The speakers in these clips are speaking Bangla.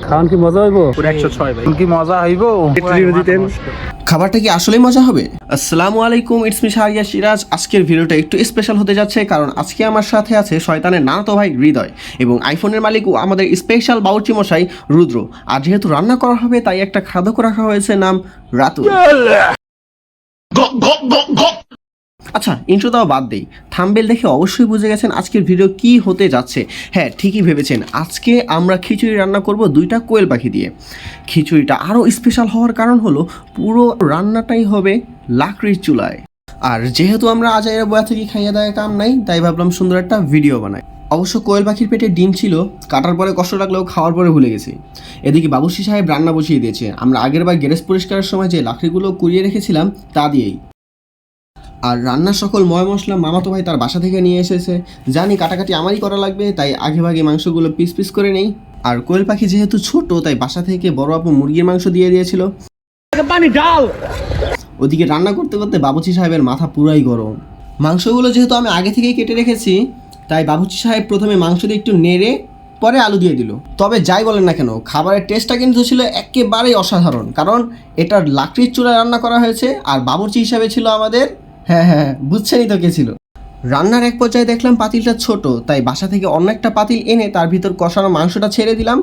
খাওয়ান কি মজা হইব? পুরো 106 ভাই। কি মজা হইব? রিভিউ দিতেন। খাবারটা কি আসলেই মজা হবে? আসসালামু আলাইকুম, ইটস মি শাহরিয়া সিরাজ। আজকের ভিডিওটা একটু স্পেশাল হতে যাচ্ছে, কারণ আজকে আমার সাথে আছে শয়তানের নাতো ভাই হৃদয় এবং আইফোনের মালিক ও আমাদের স্পেশাল বাউচি মশাই রুদ্র। আর যেহেতু রান্না করা হবে তাই একটা খাদ্য রাখা হয়েছে, নাম রাতুল। আচ্ছা, ইন্ট্রো দেওয়া বাদ দেই, থাম্বনেল দেখে অবশ্যই বুঝে গেছেন আজকের ভিডিও কি হতে যাচ্ছে। হ্যাঁ, ঠিকই ভেবেছেন, আজকে আমরা খিচুড়ি রান্না করব 2টা কোয়েল পাখি দিয়ে। খিচুড়িটা আরও স্পেশাল হওয়ার কারণ হলো পুরো রান্নাটাই হবে লাকড়ির চুলায়। আর যেহেতু আমরা আজাইরা বয়া থেকে খাইয়ে দেয় কাম নাই, তাই ভাবলাম সুন্দর একটা ভিডিও বানাই। অবশ্য কোয়েল পাখির পেটে ডিম ছিল, কাটার পরে কষ্ট লাগলেও খাওয়ার পরে ভুলে গেছি। এদিকে বাবুর্চি সাহেব রান্না বসিয়ে দিয়েছে, আমরা আগের বার গ্যারেজ পরিষ্কারের সময় যে লাকড়িগুলো কুড়িয়ে রেখেছিলাম তা দিয়েই। আর রান্নার সকল ময় মশলা মামাতো ভাই তার বাসা থেকে নিয়ে এসেছে। জানি কাটাকাটি আমারই করা লাগবে, তাই আগেভাগে মাংসগুলো পিস পিস করে নেই। আর কোয়েল পাখি যেহেতু ছোট, তাই বাসা থেকে বড় আপু মুরগির মাংস দিয়ে দিয়েছিল। ওদিকে রান্না করতে করতে বাবুর্চি সাহেবের মাথা পুরাই গরম। মাংসগুলো যেহেতু আমি আগে থেকেই কেটে রেখেছি, তাই বাবুর্চি সাহেব প্রথমে মাংস দিয়ে একটু নেড়ে পরে আলু দিয়ে দিল। তবে যাই বলেন না কেন, খাবারের টেস্টটা কিন্তু ছিল একেবারেই অসাধারণ, কারণ এটা লাকড়ির চুলায় রান্না করা হয়েছে আর বাবুর্চি হিসাবে ছিল আমাদের, হ্যাঁ বুঝছেনই তো কে ছিল। রান্নার এক পর্যায়ে দেখলাম পাতিলটা ছোট, তাই বাসা থেকে অন্য একটা পাতিল এনে তার ভিতর কষানো মাংসটা ছেড়ে দিলাম।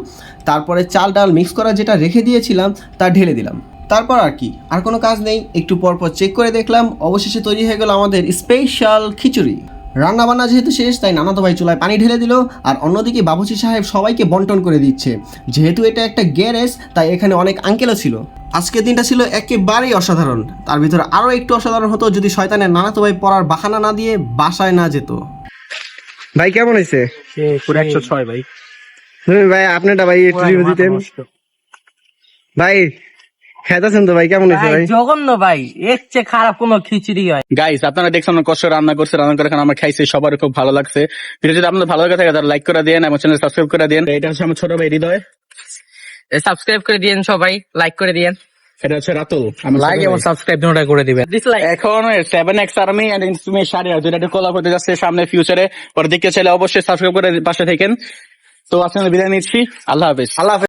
তারপরে চাল ডাল মিক্স করা যেটা রেখে দিয়েছিলাম তা ঢেলে দিলাম। তারপর আর কি, আর কোনো কাজ নেই, একটু পরপর চেক করে দেখলাম। অবশেষে তৈরি হয়ে গেল আমাদের স্পেশাল খিচুড়ি। রান্না বান্না যেহেতু শেষ, তাই নানাতো ভাই চুলায় পানি ঢেলে দিল। আর অন্যদিকে বাবুর্চি সাহেব সবাইকে বন্টন করে দিচ্ছে। যেহেতু এটা একটা গ্যারেজ, তাই এখানে অনেক আঙ্কেলও ছিল। আজকের দিনটা ছিল একেবারেই অসাধারণ। তার ভিতরে আরও একটু অসাধারণ হতো যদি শয়তানের নানাতো ভাই পড়ার বাহানা না দিয়ে বাসায় না যেত। ভাই কেমন হয়েছে? পুরো 106 ভাই। ভাই আপনারটা ভাই একটু রিভিউ দিতেন। ভাই খেতেছেন তো ভাই, কেমন হয়েছে ভাই? জঘন্য ভাই, এর চেয়ে খারাপ কোনো খিচুড়ি হয়? গাইস, আপনারা দেখছেন কষ্ট রান্না করছে, রান্না করে আমরা খাইছি, সবার খুব ভালো লাগছে। ভিডিও যদি আপনাদের ভালো লাগে থাকে তাহলে লাইক করে দেন এবং চ্যানেল সাবস্ক্রাইব করে দেন। এটা হচ্ছে আমার ছোট ভাই হৃদয়। সাবস্ক্রাইব করে দিয়েন সবাই, লাইক করে দিয়েন। এটা হচ্ছে রাতুল। লাইক এবং সাবস্ক্রাইব দুটোটা করে দিবেন। এখন 7X আর্মি এন্ড ইনস্ট্রুমে শাড়িয়া যেটা কোলাপ হতে যাচ্ছে সামনে ফিউচারে। পরে দেখতে চাইলে অবশ্যই সাবস্ক্রাইব করে পাশে থাকেন। তো আপনাদের বিদায় নিচ্ছি, আল্লাহ হাফেজ।